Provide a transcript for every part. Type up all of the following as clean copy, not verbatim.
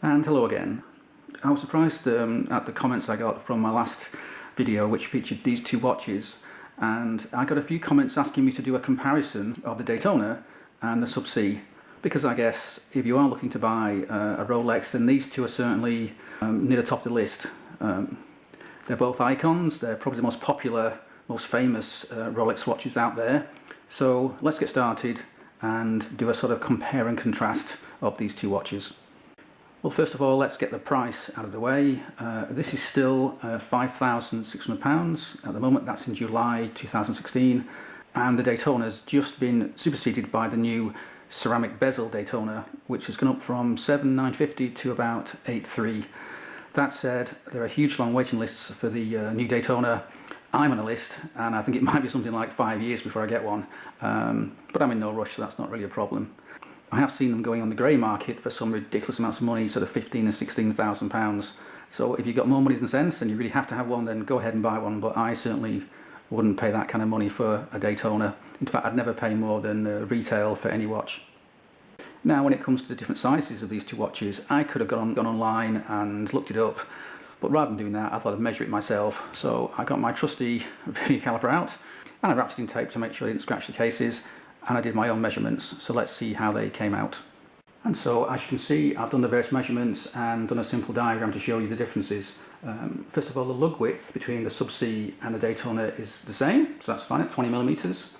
And hello again. I was surprised at the comments I got from my last video, which featured these two watches, and I got a few comments asking me to do a comparison of the Daytona and the Subsea, because I guess if you are looking to buy a Rolex, then these two are certainly near the top of the list. They're both icons. They're probably the most popular, most famous Rolex watches out there. So let's get started and do a sort of compare and contrast of these two watches. Well, first of all, let's get the price out of the way. This is still £5,600 at the moment. That's in July 2016, and the Daytona has just been superseded by the new ceramic bezel Daytona, which has gone up from $7,950 to about $8,300. That said, there are huge long waiting lists for the new Daytona. I'm on a list, and I think it might be something like 5 years before I get one, but I'm in no rush, so that's not really a problem. I have seen them going on the grey market for some ridiculous amounts of money, sort of £15,000 and £16,000. So if you've got more money than sense and you really have to have one, then go ahead and buy one, but I certainly wouldn't pay that kind of money for a Daytona. In fact, I'd never pay more than retail for any watch. Now, when it comes to the different sizes of these two watches, I could have gone online and looked it up, but rather than doing that, I thought I'd measure it myself. So I got my trusty video caliper out, and I wrapped it in tape to make sure I didn't scratch the cases, and I did my own measurements. So let's see how they came out. And so, as you can see, I've done the various measurements and done a simple diagram to show you the differences. First of all, the lug width between the Subsea and the Daytona is the same, so that's fine at 20mm.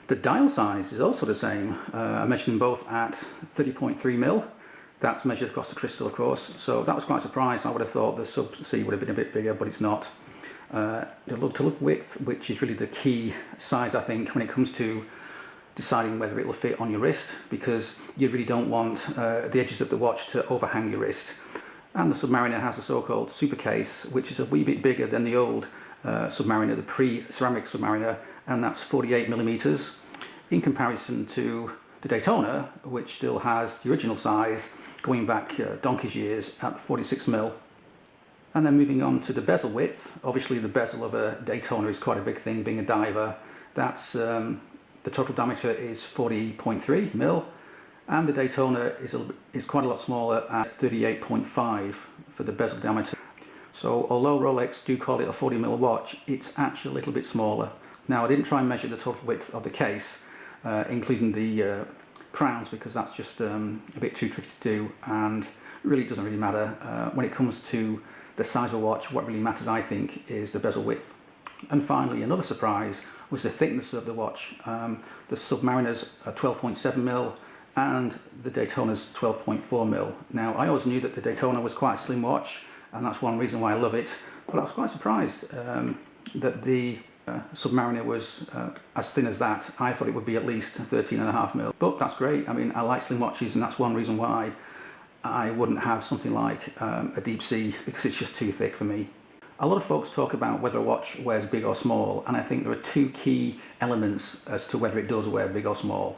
The dial size is also the same. I measured them both at 30.3mm. That's measured across the crystal, of course, so that was quite a surprise. I would have thought the Subsea would have been a bit bigger, but it's not. The lug-to-lug width, which is really the key size, I think, when it comes to deciding whether it will fit on your wrist, because you really don't want the edges of the watch to overhang your wrist. And the Submariner has a so-called super case, which is a wee bit bigger than the old Submariner, the pre-ceramic Submariner, and that's 48mm in comparison to the Daytona, which still has the original size going back donkey's years at 46mm. And then moving on to the bezel width, obviously the bezel of a Daytona is quite a big thing, being a diver. That's the total diameter is 40.3mm, and the Daytona is quite a lot smaller at 38.5 for the bezel diameter. So although Rolex do call it a 40mm watch, it's actually a little bit smaller. Now, I didn't try and measure the total width of the case, including the crowns, because that's just a bit too tricky to do, and really doesn't really matter. When it comes to the size of a watch, what really matters, I think, is the bezel width. And finally, another surprise was the thickness of the watch. The Submariner's 12.7mm and the Daytona's 12.4mm. Now, I always knew that the Daytona was quite a slim watch, and that's one reason why I love it, but I was quite surprised that the Submariner was as thin as that. I thought it would be at least 13.5mm, but that's great. I mean, I like slim watches, and that's one reason why I wouldn't have something like a deep sea, because it's just too thick for me. A lot of folks talk about whether a watch wears big or small, and I think there are two key elements as to whether it does wear big or small.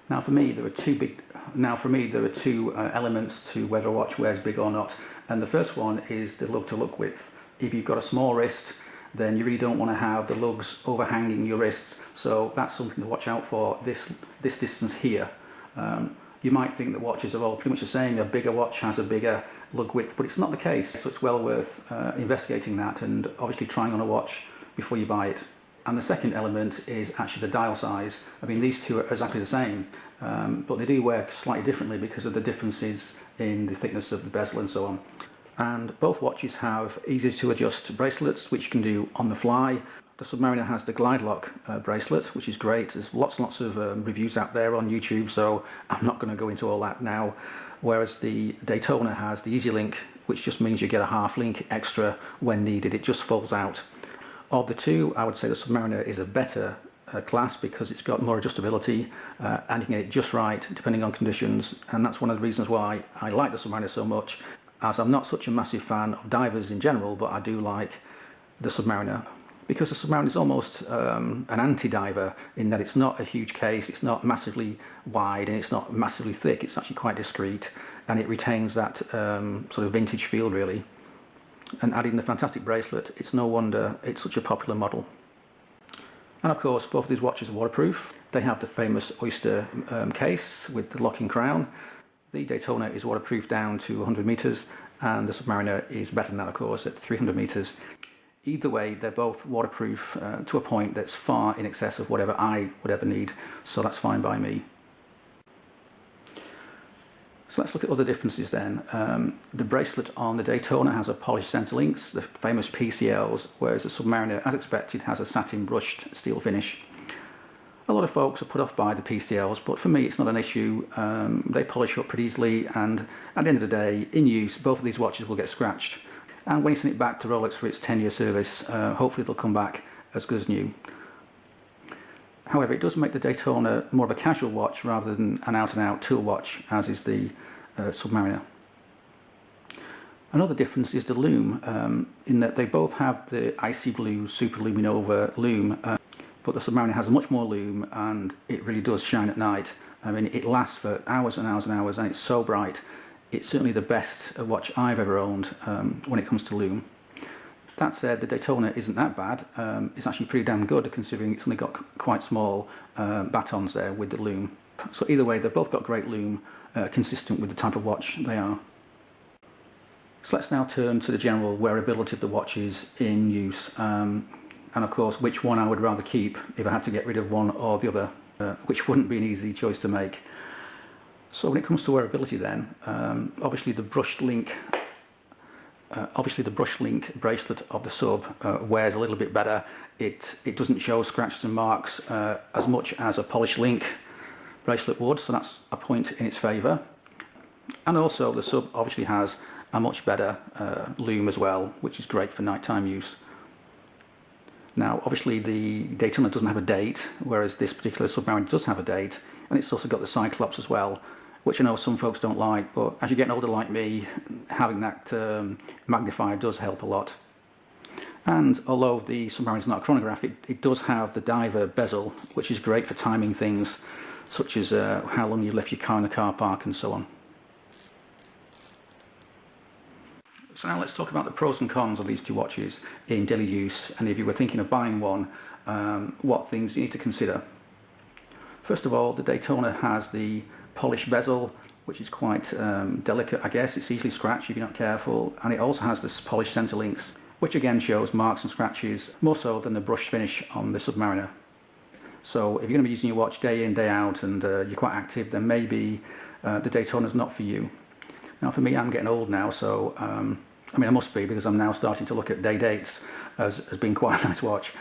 Now, for me, there are two elements to whether a watch wears big or not, and the first one is the lug-to-lug width. If you've got a small wrist, then you really don't want to have the lugs overhanging your wrists, so that's something to watch out for. This distance here. You might think that watches are all pretty much the same. A bigger watch has a bigger lug width, but it's not the case. So it's well worth investigating that and obviously trying on a watch before you buy it. And the second element is actually the dial size. I mean, these two are exactly the same, but they do work slightly differently because of the differences in the thickness of the bezel and so on. And both watches have easy to adjust bracelets, which you can do on the fly. The Submariner has the glide lock bracelet, which is great. There's lots and lots of reviews out there on YouTube, so I'm not going to go into all that now. Whereas the Daytona has the Easy Link, which just means you get a half link extra when needed. It just folds out. Of the two, I would say the Submariner is a better class because it's got more adjustability and you can get it just right depending on conditions. And that's one of the reasons why I like the Submariner so much, as I'm not such a massive fan of divers in general, but I do like the Submariner. Because the Submariner is almost an anti-diver in that it's not a huge case, it's not massively wide, and it's not massively thick. It's actually quite discreet, and it retains that sort of vintage feel, really. And adding the fantastic bracelet, it's no wonder it's such a popular model. And of course, both of these watches are waterproof. They have the famous oyster case with the locking crown. The Daytona is waterproof down to 100 meters, and the Submariner is better than that, of course, at 300 meters. Either way, they're both waterproof to a point that's far in excess of whatever I would ever need, so that's fine by me. So let's look at other differences then. The bracelet on the Daytona has a polished center links, the famous PCLs, whereas the Submariner, as expected, has a satin brushed steel finish. A lot of folks are put off by the PCLs, but for me it's not an issue. They polish up pretty easily, and at the end of the day, in use, both of these watches will get scratched. And when you send it back to Rolex for its 10-year service, hopefully they'll come back as good as new. However, it does make the Daytona more of a casual watch rather than an out-and-out tool watch, as is the Submariner. Another difference is the lume, in that they both have the icy blue super luminova lume, but the Submariner has much more lume and it really does shine at night. I mean, it lasts for hours and hours and hours, and it's so bright. It's certainly the best watch I've ever owned when it comes to lume. That said, the Daytona isn't that bad. It's actually pretty damn good, considering it's only got quite small batons there with the lume. So either way, they've both got great lume, consistent with the type of watch they are. So let's now turn to the general wearability of the watches in use, and of course which one I would rather keep if I had to get rid of one or the other, which wouldn't be an easy choice to make. So when it comes to wearability then, obviously the brushed link bracelet of the Sub wears a little bit better. It doesn't show scratches and marks as much as a polished link bracelet would, so that's a point in its favour. And also the Sub obviously has a much better lume as well, which is great for nighttime use. Now obviously the Daytona doesn't have a date, whereas this particular Submariner does have a date, and it's also got the Cyclops as well, which I know some folks don't like, but as you're getting older like me, having that magnifier does help a lot. And although the Submariner is not a chronograph, it does have the diver bezel, which is great for timing things, such as how long you left your car in the car park and so on. So now let's talk about the pros and cons of these two watches in daily use, and if you were thinking of buying one, what things you need to consider. First of all, the Daytona has the polished bezel, which is quite delicate, I guess. It's easily scratched if you're not careful, and it also has this polished center links, which again shows marks and scratches more so than the brushed finish on the Submariner. So if you're going to be using your watch day in, day out, and you're quite active, then maybe the Daytona's not for you. Now for me, I'm getting old now, so I mean I must be, because I'm now starting to look at day dates as being quite a nice watch.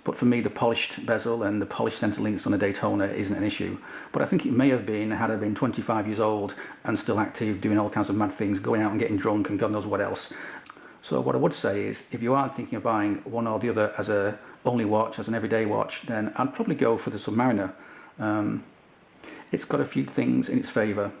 But for me, the polished bezel and the polished center links on a Daytona isn't an issue. But I think it may have been had I been 25 years old and still active, doing all kinds of mad things, going out and getting drunk and God knows what else. So what I would say is, if you are thinking of buying one or the other as a only watch, as an everyday watch, then I'd probably go for the Submariner. It's got a few things in its favour.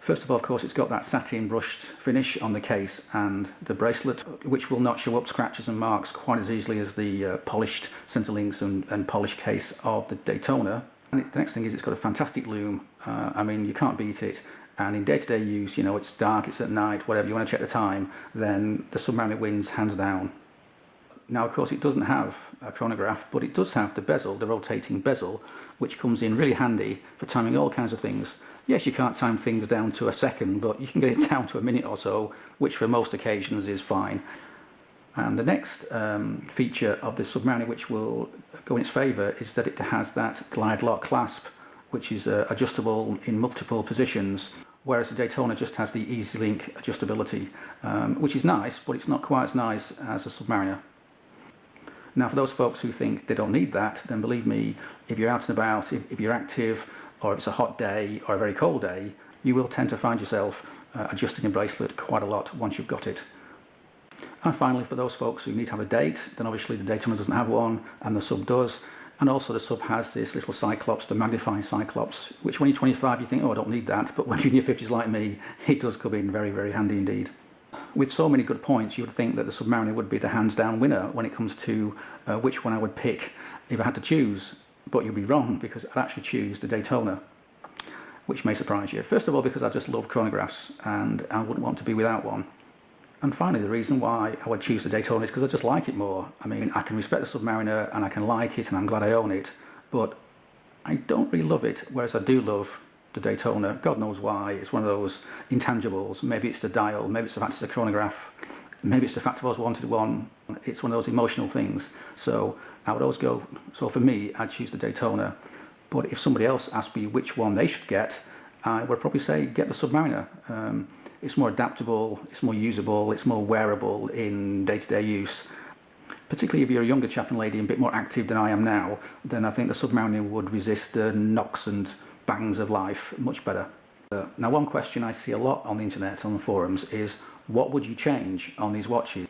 First of all, of course, it's got that satin brushed finish on the case and the bracelet, which will not show up scratches and marks quite as easily as the polished center links and polished case of the Daytona. And the next thing is it's got a fantastic lume. I mean, you can't beat it. And in day-to-day use, you know, it's dark, it's at night, whatever, you want to check the time, then the Submariner wins hands down. Now, of course, it doesn't have a chronograph, but it does have the bezel, the rotating bezel, which comes in really handy for timing all kinds of things. Yes, you can't time things down to a second, but you can get it down to a minute or so, which for most occasions is fine. And the next feature of the Submariner, which will go in its favour, is that it has that glide lock clasp, which is adjustable in multiple positions, whereas the Daytona just has the easy link adjustability, which is nice, but it's not quite as nice as a Submariner. Now for those folks who think they don't need that, then believe me, if you're out and about, if you're active, or if it's a hot day or a very cold day, you will tend to find yourself adjusting a bracelet quite a lot once you've got it. And finally, for those folks who need to have a date, then obviously the Daytona doesn't have one and the Sub does. And also the Sub has this little Cyclops, the magnifying Cyclops, which when you're 25 you think, oh, I don't need that, but when you're in your 50s like me, it does come in very, very handy indeed. With so many good points, you would think that the Submariner would be the hands-down winner when it comes to which one I would pick if I had to choose, but you'd be wrong, because I'd actually choose the Daytona, which may surprise you. First of all, because I just love chronographs and I wouldn't want to be without one. And finally, the reason why I would choose the Daytona is because I just like it more. I mean, I can respect the Submariner and I can like it and I'm glad I own it, but I don't really love it, whereas I do love the Daytona. God knows why. It's one of those intangibles. Maybe it's the dial, maybe it's the fact it's a chronograph, maybe it's the fact I always wanted one. It's one of those emotional things. So I would always go, so for me, I'd choose the Daytona. But if somebody else asked me which one they should get, I would probably say get the Submariner. It's more adaptable, it's more usable, it's more wearable in day-to-day use. Particularly if you're a younger chap and lady and a bit more active than I am now, then I think the Submariner would resist the knocks and bangs of life much better. Now, one question I see a lot on the internet, on the forums, is what would you change on these watches?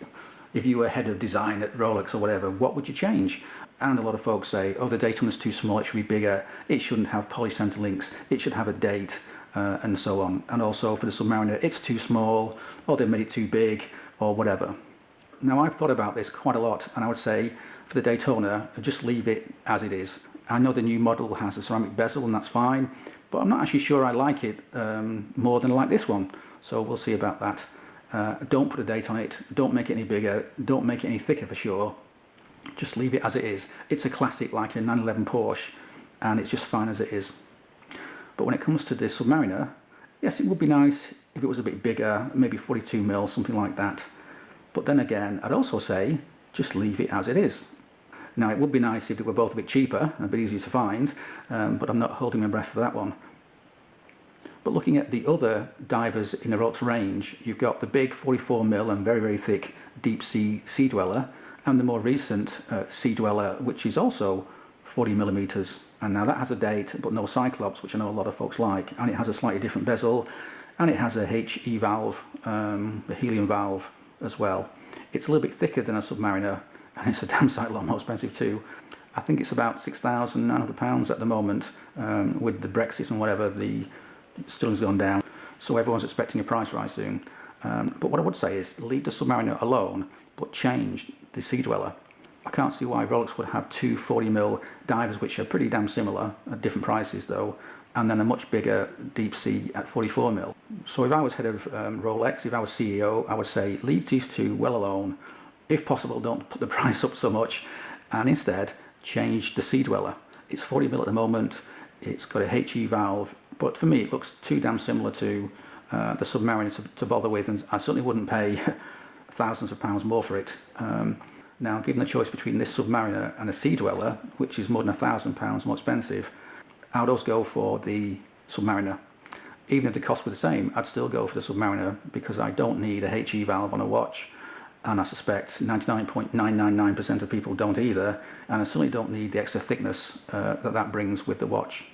If you were head of design at Rolex or whatever, what would you change? And a lot of folks say, oh, the Daytona's too small, it should be bigger, it shouldn't have polished center links, it should have a date, and so on. And also for the Submariner, it's too small, or they've made it too big, or whatever. Now, I've thought about this quite a lot, and I would say for the Daytona, just leave it as it is. I know the new model has a ceramic bezel, and that's fine, but I'm not actually sure I like it more than I like this one. So we'll see about that. Don't put a date on it, don't make it any bigger, don't make it any thicker for sure. Just leave it as it is. It's a classic like a 911 Porsche, and it's just fine as it is. But when it comes to the Submariner, yes, it would be nice if it was a bit bigger, maybe 42mm, something like that. But then again, I'd also say, just leave it as it is. Now, it would be nice if they were both a bit cheaper, a bit easier to find, but I'm not holding my breath for that one. But looking at the other divers in the Rolex range, you've got the big 44mm and very, very thick deep sea Dweller, and the more recent Dweller, which is also 40mm. And now that has a date, but no Cyclops, which I know a lot of folks like, and it has a slightly different bezel, and it has a HE valve, the helium valve as well. It's a little bit thicker than a Submariner, and it's a damn sight a lot more expensive too. I think it's about £6,900 at the moment. With the Brexit and whatever, the sterling's gone down, so everyone's expecting a price rise soon. But what I would say is leave the Submariner alone, but change the Dweller. I can't see why Rolex would have two 40mm divers, which are pretty damn similar, at different prices though, and then a much bigger deep sea at 44mm. So if I was head of Rolex, if I was CEO, I would say leave these two well alone. If possible, don't put the price up so much, and instead change the Dweller. It's 40mm at the moment, it's got a HE valve, but for me it looks too damn similar to the Submariner to bother with, and I certainly wouldn't pay thousands of pounds more for it. Now, given the choice between this Submariner and a Dweller, which is more than £1,000 more expensive, I would always go for the Submariner. Even if the cost were the same, I'd still go for the Submariner because I don't need a HE valve on a watch, and I suspect 99.999% of people don't either, and I certainly don't need the extra thickness that brings with the watch.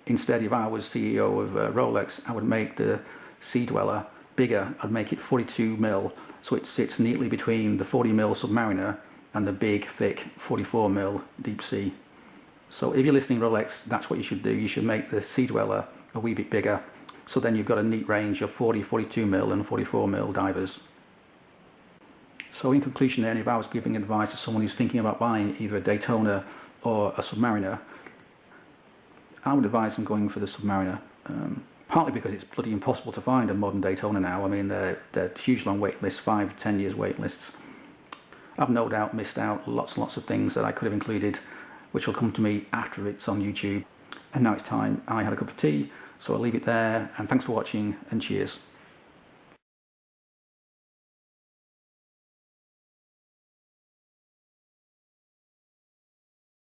Instead, if I was CEO of Rolex, I would make the Dweller bigger. I'd make it 42mm, so it sits neatly between the 40mm Submariner and the big, thick 44mm deep sea. So if you're listening Rolex, that's what you should do. You should make the Dweller a wee bit bigger, so then you've got a neat range of 40, 42mm and 44mm divers. So in conclusion then, if I was giving advice to someone who's thinking about buying either a Daytona or a Submariner, I would advise them going for the Submariner. Partly because it's bloody impossible to find a modern Daytona now. I mean, they're huge long wait lists, 5-10 years wait lists. I've no doubt missed out lots and lots of things that I could have included, which will come to me after it's on YouTube. And now it's time I had a cup of tea, so I'll leave it there, and thanks for watching, and cheers.